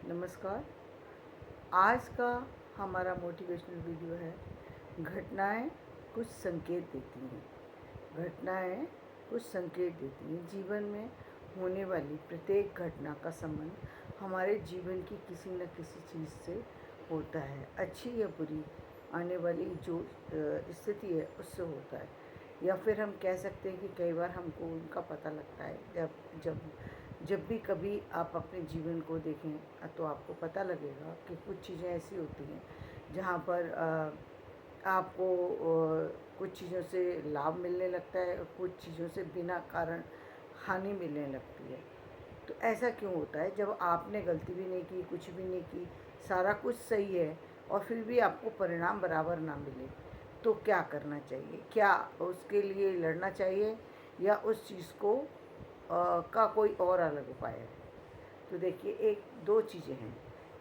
नमस्कार। आज का हमारा मोटिवेशनल वीडियो है, घटनाएं कुछ संकेत देती हैं। घटनाएं कुछ संकेत देती हैं। जीवन में होने वाली प्रत्येक घटना का संबंध हमारे जीवन की किसी न किसी चीज़ से होता है। अच्छी या बुरी आने वाली जो स्थिति है उससे होता है, या फिर हम कह सकते हैं कि कई बार हमको उनका पता लगता है। जब जब भी कभी आप अपने जीवन को देखें तो आपको पता लगेगा कि कुछ चीज़ें ऐसी होती हैं जहाँ पर आपको कुछ चीज़ों से लाभ मिलने लगता है और कुछ चीज़ों से बिना कारण हानि मिलने लगती है। तो ऐसा क्यों होता है? जब आपने गलती भी नहीं की, कुछ भी नहीं की, सारा कुछ सही है और फिर भी आपको परिणाम बराबर ना मिले, तो क्या करना चाहिए? क्या उसके लिए लड़ना चाहिए या उस चीज़ को का कोई और अलग उपाय है? तो देखिए, एक दो चीज़ें हैं।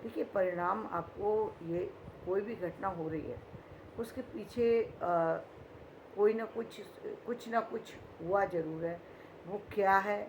देखिए, परिणाम आपको ये कोई भी घटना हो रही है उसके पीछे कोई ना कुछ ना कुछ हुआ ज़रूर है। वो क्या है,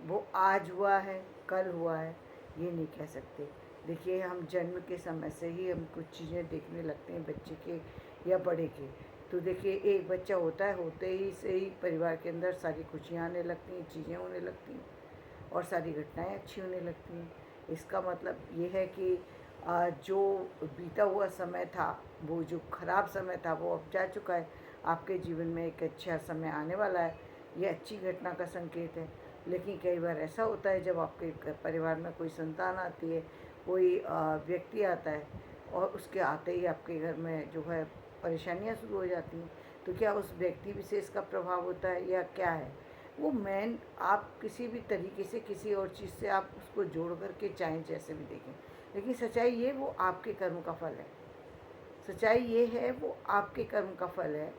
वो आज हुआ है, कल हुआ है, ये नहीं कह सकते। देखिए, हम जन्म के समय से ही हम कुछ चीज़ें देखने लगते हैं, बच्चे के या बड़े के। तो देखिए, एक बच्चा होता है, होते ही से ही परिवार के अंदर सारी खुशियाँ आने लगती हैं, चीज़ें होने लगती हैं और सारी घटनाएं अच्छी होने लगती हैं। इसका मतलब ये है कि जो बीता हुआ समय था, वो जो खराब समय था वो अब जा चुका है। आपके जीवन में एक अच्छा समय आने वाला है, ये अच्छी घटना का संकेत है। लेकिन कई बार ऐसा होता है, जब आपके परिवार में कोई संतान आती है, कोई व्यक्ति आता है और उसके आते ही आपके घर में जो है परेशानियां शुरू हो जाती हैं। तो क्या उस व्यक्ति विशेष का प्रभाव होता है या क्या है? वो मेन, आप किसी भी तरीके से किसी और चीज़ से आप उसको जोड़ करके चाहें जैसे भी देखें, लेकिन सच्चाई ये वो आपके कर्म का फल है। सच्चाई ये है वो आपके कर्म का फल है।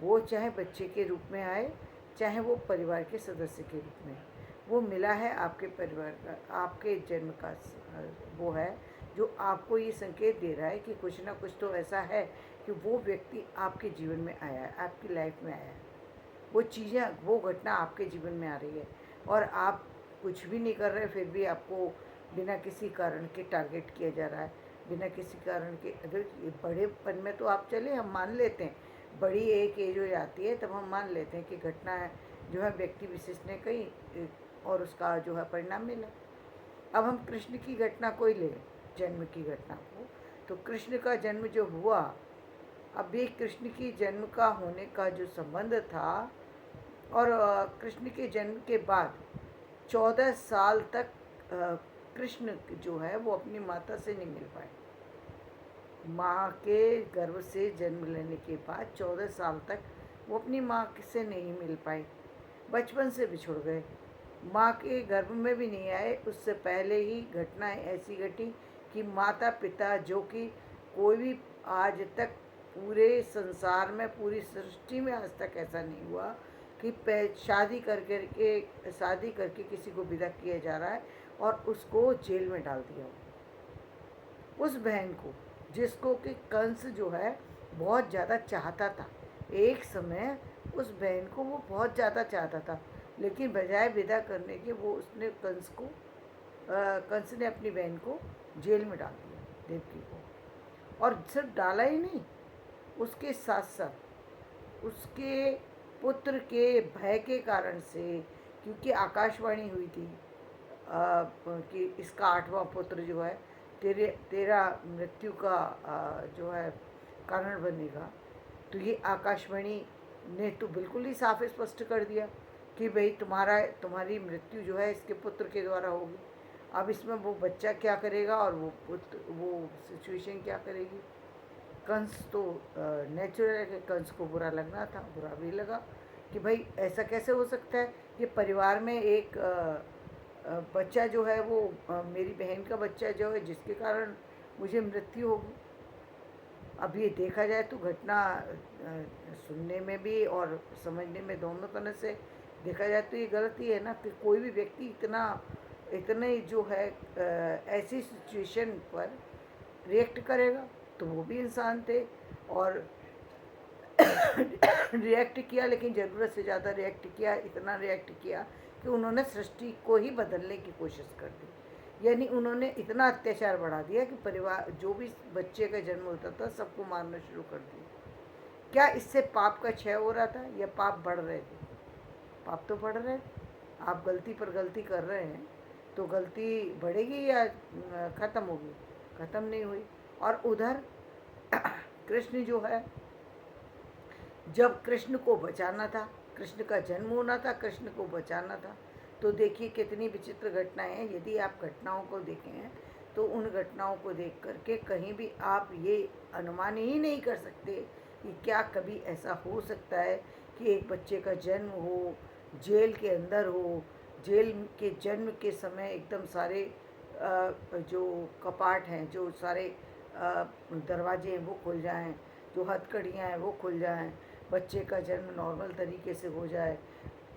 वो चाहे बच्चे के रूप में आए, चाहे वो परिवार के सदस्य के रूप में, वो मिला है आपके परिवार का, आपके जन्म का वो है जो आपको ये संकेत दे रहा है कि कुछ ना कुछ तो ऐसा है कि वो व्यक्ति आपके जीवन में आया है, आपकी लाइफ में आया है। वो चीज़ें, वो घटना आपके जीवन में आ रही है और आप कुछ भी नहीं कर रहे, फिर भी आपको बिना किसी कारण के टारगेट किया जा रहा है, बिना किसी कारण के। अगर ये बड़ेपन में तो आप चले, हम मान लेते हैं, बड़ी एक एज हो जाती है तब हम मान लेते हैं कि घटना है जो है व्यक्ति विशेष ने कही और उसका जो है परिणाम मिला। अब हम कृष्ण की घटना को ही ले, जन्म की घटना को, तो कृष्ण का जन्म जो हुआ, अब ये कृष्ण की जन्म का होने का जो संबंध था और कृष्ण के जन्म के बाद 14 साल तक कृष्ण जो है वो अपनी माता से नहीं मिल पाए। माँ के गर्भ से जन्म लेने के बाद 14 साल तक वो अपनी माँ से नहीं मिल पाए, बचपन से बिछुड़ गए, माँ के गर्भ में भी नहीं आए। उससे पहले ही घटना ऐसी घटी कि माता पिता, जो कि कोई भी आज तक पूरे संसार में, पूरी सृष्टि में आज तक ऐसा नहीं हुआ कि शादी करके किसी को विदा किया जा रहा है और उसको जेल में डाल दिया। उस बहन को, जिसको कि कंस जो है बहुत ज़्यादा चाहता था, एक समय उस बहन को वो बहुत ज़्यादा चाहता था, लेकिन बजाय विदा करने के वो उसने कंस ने अपनी बहन को जेल में डाल दिया, देवकी को। और सिर्फ डाला ही नहीं, उसके साथ साथ उसके पुत्र के भय के कारण से, क्योंकि आकाशवाणी हुई थी कि इसका 8वां पुत्र जो है तेरा मृत्यु का जो है कारण बनेगा। तो ये आकाशवाणी ने तो बिल्कुल ही साफ स्पष्ट कर दिया कि भाई तुम्हारी मृत्यु जो है इसके पुत्र के द्वारा होगी। अब इसमें वो बच्चा क्या करेगा और वो सिचुएशन क्या करेगी। कंस तो नेचुरल है कि कंस को बुरा लगना था, बुरा भी लगा कि भाई ऐसा कैसे हो सकता है कि परिवार में एक बच्चा जो है वो मेरी बहन का बच्चा जो है जिसके कारण मुझे मृत्यु होगी। अब ये देखा जाए तो घटना सुनने में भी और समझने में दोनों तरह से देखा जाए तो ये गलत ही है ना कि कोई भी व्यक्ति इतने जो है ऐसी सिचुएशन पर रिएक्ट करेगा। तो वो भी इंसान थे और रिएक्ट किया, लेकिन ज़रूरत से ज़्यादा रिएक्ट किया, इतना रिएक्ट किया कि उन्होंने सृष्टि को ही बदलने की कोशिश कर दी। यानी उन्होंने इतना अत्याचार बढ़ा दिया कि परिवार जो भी बच्चे का जन्म होता था सबको मारना शुरू कर दिया। क्या इससे पाप का क्षय हो रहा था या पाप बढ़ रहे थे? पाप तो बढ़ रहे थे। आप गलती पर गलती कर रहे हैं तो गलती बढ़ेगी या ख़त्म होगी? ख़त्म नहीं हुई। और उधर कृष्ण जो है, जब कृष्ण को बचाना था, कृष्ण का जन्म होना था, कृष्ण को बचाना था, तो देखिए कितनी विचित्र घटनाएं हैं। यदि आप घटनाओं को देखें तो उन घटनाओं को देख करके कहीं भी आप ये अनुमान ही नहीं कर सकते कि क्या कभी ऐसा हो सकता है कि एक बच्चे का जन्म हो, जेल के अंदर हो, जेल के जन्म के समय एकदम सारे जो कपाट हैं, जो सारे दरवाजे हैं वो खुल जाएं, जो हथकड़ियाँ हैं वो खुल जाएं, बच्चे का जन्म नॉर्मल तरीके से हो जाए,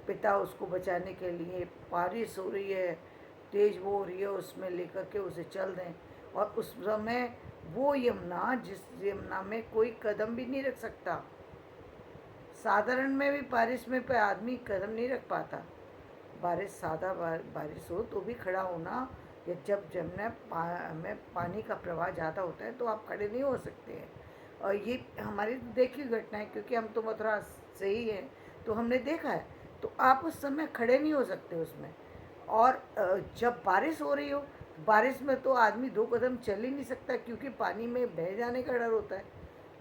पिता उसको बचाने के लिए बारिश हो रही है, तेज वो हो रही है, उसमें लेकर के उसे चल दें। और उस समय वो यमुना, जिस यमुना में कोई कदम भी नहीं रख सकता, साधारण में भी बारिश में पे आदमी कदम नहीं रख पाता। बारिश सादा बारिश हो तो भी खड़ा होना, या जब जमुना में पानी का प्रवाह ज़्यादा होता है तो आप खड़े नहीं हो सकते हैं। और ये हमारी तो देखी घटना है, क्योंकि हम तो मथुरा से ही हैं, तो हमने देखा है। तो आप उस समय खड़े नहीं हो सकते उसमें। और जब बारिश हो रही हो, बारिश में तो आदमी 2 कदम चल ही नहीं सकता, क्योंकि पानी में बह जाने का डर होता है।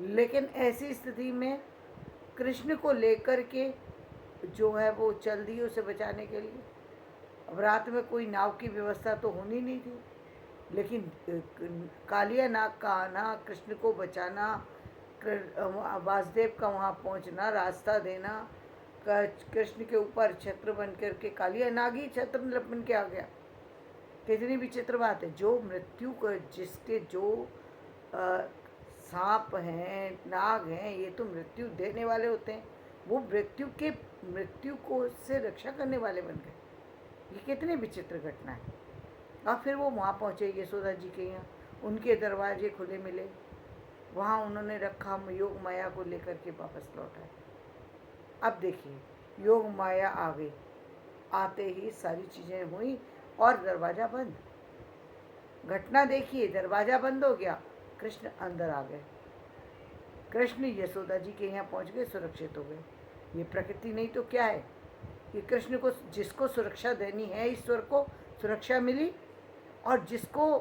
लेकिन ऐसी स्थिति में कृष्ण को लेकर के जो है वो चल दी उसे बचाने के लिए। अब रात में कोई नाव की व्यवस्था तो होनी नहीं थी, लेकिन कालिया नाग का आना, कृष्ण को बचाना, वासुदेव का वहाँ पहुँचना, रास्ता देना, कृष्ण के ऊपर छत्र बन करके कालिया नाग ही छत्र बन के आ गया। कितनी विचित्र बात है। जो मृत्यु को, जिसके जो सांप हैं, नाग हैं, ये तो मृत्यु देने वाले होते हैं, वो मृत्यु को से रक्षा करने वाले बन गए। ये कितनी विचित्र घटना है। और फिर वो वहाँ पहुँचे यशोदा जी के यहाँ, उनके दरवाजे खुले मिले, वहाँ उन्होंने रखा, योग माया को लेकर के वापस लौट आए। अब देखिए योग माया आ गई, आते ही सारी चीज़ें हुई और दरवाज़ा बंद। घटना देखिए, दरवाज़ा बंद हो गया, कृष्ण अंदर आ गए, कृष्ण यशोदा जी के यहाँ पहुँच गए, सुरक्षित हो गए। ये प्रकृति नहीं तो क्या है? ये कृष्ण को, जिसको सुरक्षा देनी है, ईश्वर को सुरक्षा मिली, और जिसको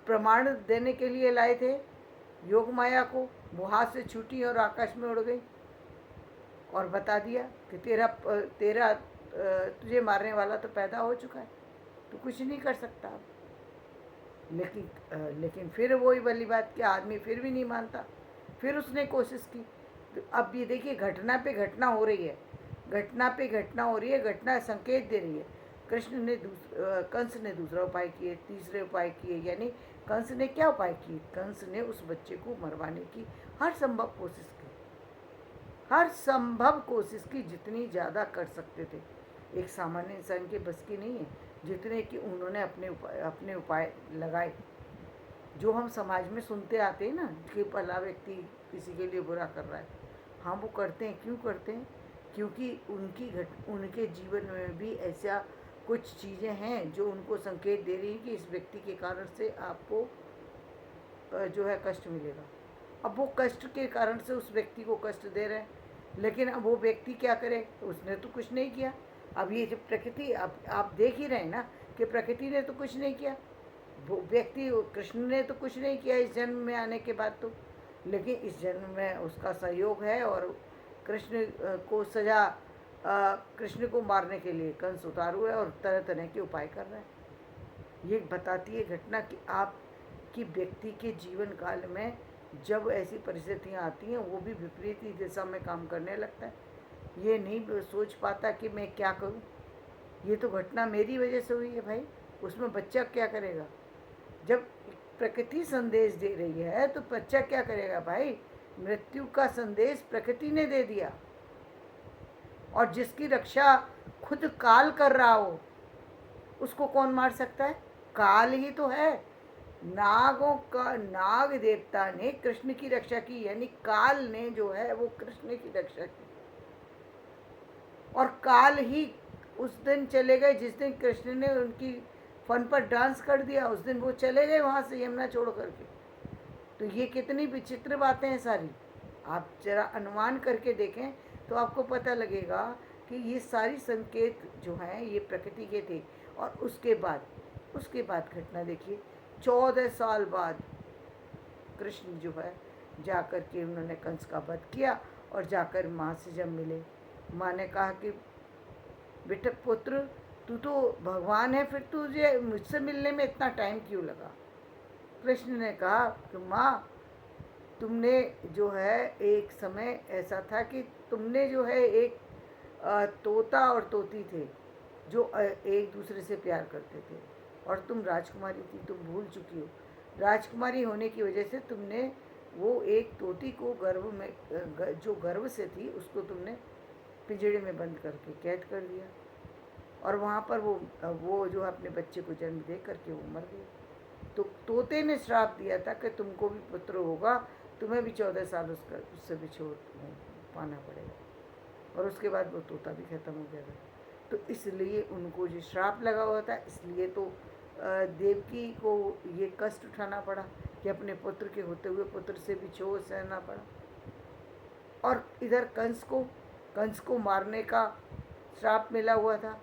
प्रमाण देने के लिए लाए थे योग माया को, वो हाथ से छूटी और आकाश में उड़ गई और बता दिया कि तेरा तुझे मारने वाला तो पैदा हो चुका है, तो कुछ नहीं कर सकता। लेकिन फिर वही वाली बात कि आदमी फिर भी नहीं मानता, फिर उसने कोशिश की। तो अब ये देखिए घटना पे घटना हो रही है, घटना पे घटना हो रही है, घटना संकेत दे रही है। कृष्ण ने कंस ने दूसरा उपाय किए, तीसरे उपाय किए, यानी कंस ने क्या उपाय किए? कंस ने उस बच्चे को मरवाने की हर संभव कोशिश की, हर संभव कोशिश की, जितनी ज़्यादा कर सकते थे। एक सामान्य इंसान के बस की नहीं है, जितने कि उन्होंने अपने उपाय लगाए। जो हम समाज में सुनते आते हैं ना कि भला व्यक्ति किसी के लिए बुरा कर रहा है, हाँ वो करते हैं। क्यों करते हैं? क्योंकि उनके जीवन में भी ऐसा कुछ चीज़ें हैं जो उनको संकेत दे रही हैं कि इस व्यक्ति के कारण से आपको जो है कष्ट मिलेगा। अब वो कष्ट के कारण से उस व्यक्ति को कष्ट दे रहे हैं, लेकिन अब वो व्यक्ति क्या करे? उसने तो कुछ नहीं किया। अब ये जब प्रकृति, आप देख ही रहे हैं ना कि प्रकृति ने तो कुछ नहीं किया, वो व्यक्ति, कृष्ण ने तो कुछ नहीं किया इस जन्म में आने के बाद तो, लेकिन इस जन्म में उसका सहयोग है और कृष्ण को सजा, कृष्ण को मारने के लिए कंस उतारू है और तरह तरह के उपाय कर रहे हैं। ये बताती है घटना कि आपकी व्यक्ति के जीवन काल में जब ऐसी परिस्थितियाँ आती हैं, वो भी विपरीत ही दिशा में काम करने लगता है। ये नहीं सोच पाता कि मैं क्या करूं, ये तो घटना मेरी वजह से हुई है भाई, उसमें बच्चा क्या करेगा? जब प्रकृति संदेश दे रही है तो बच्चा क्या करेगा भाई? मृत्यु का संदेश प्रकृति ने दे दिया, और जिसकी रक्षा खुद काल कर रहा हो उसको कौन मार सकता है? काल ही तो है। नाग देवता ने कृष्ण की रक्षा की, यानी काल ने जो है वो कृष्ण की रक्षा की, और काल ही उस दिन चले गए जिस दिन कृष्ण ने उनकी फन पर डांस कर दिया, उस दिन वो चले गए वहाँ से यमुना छोड़ करके। तो ये कितनी विचित्र बातें हैं सारी। आप जरा अनुमान करके देखें तो आपको पता लगेगा कि ये सारी संकेत जो हैं ये प्रकृति के थे। और उसके बाद घटना देखिए, 14 साल बाद कृष्ण जो है जाकर के उन्होंने कंस का वध किया और जाकर माँ से जब मिले, माँ ने कहा कि बेटा पुत्र, तू तो भगवान है, फिर तुझे मुझसे मिलने में इतना टाइम क्यों लगा? कृष्ण ने कहा कि माँ, तुमने जो है एक समय ऐसा था कि तुमने जो है एक तोता और तोती थे जो एक दूसरे से प्यार करते थे, और तुम राजकुमारी थी, तुम भूल चुकी हो। राजकुमारी होने की वजह से तुमने वो एक तोती को गर्भ में जो गर्भ से थी उसको तुमने पिंजड़े में बंद करके कैद कर दिया, और वहाँ पर वो जो अपने बच्चे को जन्म दे करके वो मर गई। तो तोते ने श्राप दिया था कि तुमको भी पुत्र होगा, तुम्हें भी 14 साल उससे बिछोड़ पाना पड़ेगा, और उसके बाद वो तोता भी खत्म हो गया था। तो इसलिए उनको जो श्राप लगा हुआ था, इसलिए तो देवकी को ये कष्ट उठाना पड़ा कि अपने पुत्र के होते हुए पुत्र से बिछोड़ सहना पड़ा। और इधर कंस को मारने का श्राप मिला हुआ था,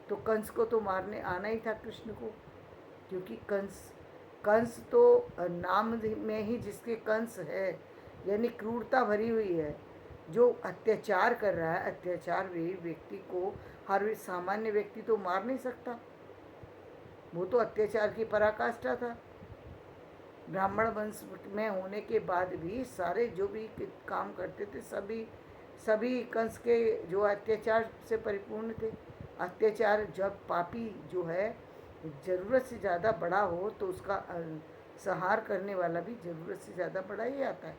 तो कंस को तो मारने आना ही था कृष्ण को, क्योंकि कंस तो नाम में ही जिसके कंस है, यानी क्रूरता भरी हुई है, जो अत्याचार कर रहा है, अत्याचार व्यक्ति को हर सामान्य व्यक्ति तो मार नहीं सकता। वो तो अत्याचार की पराकाष्ठा था। ब्राह्मण वंश में होने के बाद भी सारे जो भी काम करते थे सभी कंस के जो अत्याचार से परिपूर्ण थे। अत्याचार जब पापी जो है ज़रूरत से ज़्यादा बड़ा हो तो उसका संहार करने वाला भी ज़रूरत से ज़्यादा बड़ा ही आता है।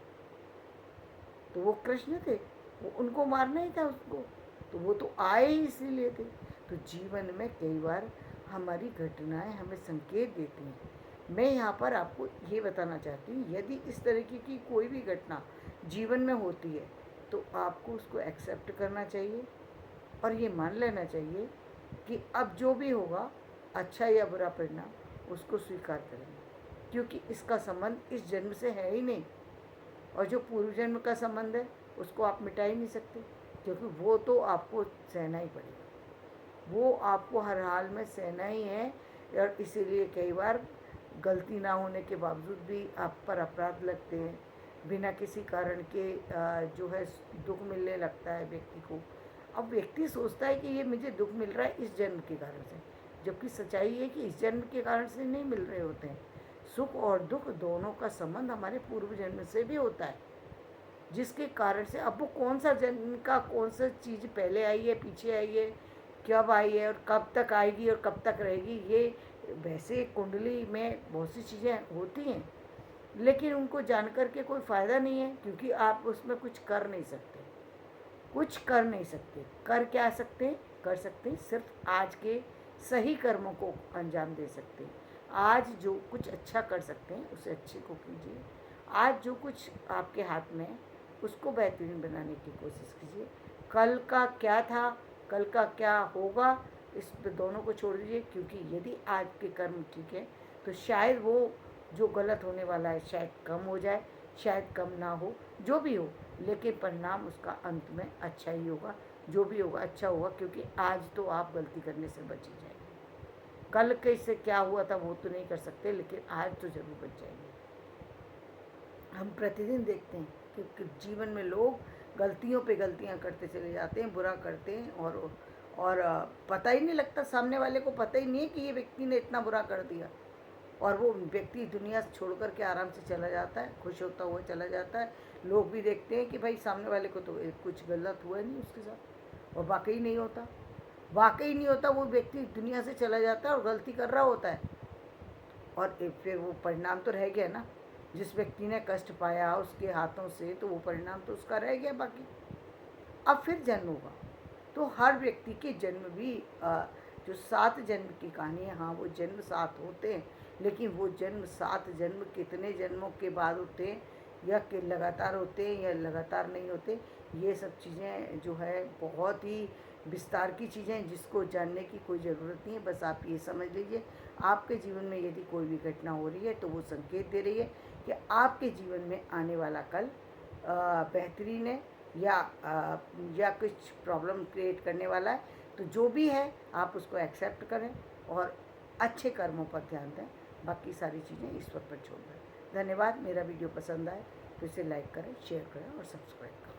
तो वो कृष्ण थे, वो उनको मारना ही था उसको, तो वो तो आए ही इसीलिए थे। तो जीवन में कई बार हमारी घटनाएं हमें संकेत देती हैं। मैं यहाँ पर आपको ये बताना चाहती हूँ, यदि इस तरीके की कोई भी घटना जीवन में होती है तो आपको उसको एक्सेप्ट करना चाहिए और ये मान लेना चाहिए कि अब जो भी होगा, अच्छा या बुरा परिणाम, उसको स्वीकार करेंगे, क्योंकि इसका संबंध इस जन्म से है ही नहीं, और जो पूर्व जन्म का संबंध है उसको आप मिटा ही नहीं सकते, क्योंकि वो तो आपको सहना ही पड़ेगा, वो आपको हर हाल में सहना ही है। और इसीलिए कई बार गलती ना होने के बावजूद भी आप पर अपराध लगते हैं, बिना किसी कारण के जो है दुख मिलने लगता है व्यक्ति को। अब व्यक्ति सोचता है कि ये मुझे दुख मिल रहा है इस जन्म के कारण से, जबकि सच्चाई है कि इस जन्म के कारण से नहीं मिल रहे होते हैं। सुख और दुख दोनों का संबंध हमारे पूर्व जन्म से भी होता है, जिसके कारण से अब वो कौन सा जन्म का कौन सा चीज़ पहले आई है, पीछे आई है, कब आई है और कब तक आएगी और कब तक रहेगी, ये वैसे कुंडली में बहुत सी चीज़ें होती हैं, लेकिन उनको जानकर के कोई फ़ायदा नहीं है, क्योंकि आप उसमें कुछ कर नहीं सकते। कर क्या सकते कर सकते सिर्फ आज के सही कर्मों को अंजाम दे सकते हैं। आज जो कुछ अच्छा कर सकते हैं उसे अच्छे को कीजिए। आज जो कुछ आपके हाथ में है उसको बेहतरीन बनाने की कोशिश कीजिए। कल का क्या था, कल का क्या होगा, इस दोनों को छोड़ दीजिए, क्योंकि यदि आज के कर्म ठीक है तो शायद वो जो गलत होने वाला है शायद कम हो जाए, शायद कम ना हो, जो भी हो, लेकिन परिणाम उसका अंत में अच्छा ही होगा। जो भी होगा अच्छा होगा, क्योंकि आज तो आप गलती करने से बच ही जाएंगे। कल कैसे क्या हुआ था वो तो नहीं कर सकते, लेकिन आज तो ज़रूर बच जाएंगे। हम प्रतिदिन देखते हैं कि जीवन में लोग गलतियों पे गलतियां करते चले जाते हैं, बुरा करते हैं, और पता ही नहीं लगता, सामने वाले को पता ही नहीं है कि ये व्यक्ति ने इतना बुरा कर दिया, और वो व्यक्ति दुनिया से छोड़ कर के आराम से चला जाता है, खुश होता हुआ चला जाता है। लोग भी देखते हैं कि भाई सामने वाले को तो कुछ गलत हुआ नहीं उसके साथ, और वाकई नहीं होता, वो व्यक्ति दुनिया से चला जाता है और गलती कर रहा होता है, और फिर वो परिणाम तो रह गया ना। जिस व्यक्ति ने कष्ट पाया उसके हाथों से, तो वो परिणाम तो उसका रह गया बाकी। अब फिर जन्म होगा, तो हर व्यक्ति के जन्म भी जो 7 जन्म की कहानी है, हाँ वो जन्म 7 होते हैं, लेकिन वो जन्म 7 जन्म कितने जन्मों के बाद होते हैं, या कि लगातार होते हैं या लगातार नहीं होते, ये सब चीज़ें जो है बहुत ही विस्तार की चीज़ें हैं जिसको जानने की कोई ज़रूरत नहीं है। बस आप ये समझ लीजिए, आपके जीवन में यदि कोई भी घटना हो रही है तो वो संकेत दे रही है कि आपके जीवन में आने वाला कल बेहतरीन है या कुछ प्रॉब्लम क्रिएट करने वाला है। तो जो भी है आप उसको एक्सेप्ट करें और अच्छे कर्मों पर ध्यान दें, बाकी सारी चीज़ें ईश्वर पर छोड़ दें। धन्यवाद। मेरा वीडियो पसंद आए तो इसे लाइक करें, शेयर करें और सब्सक्राइब करें।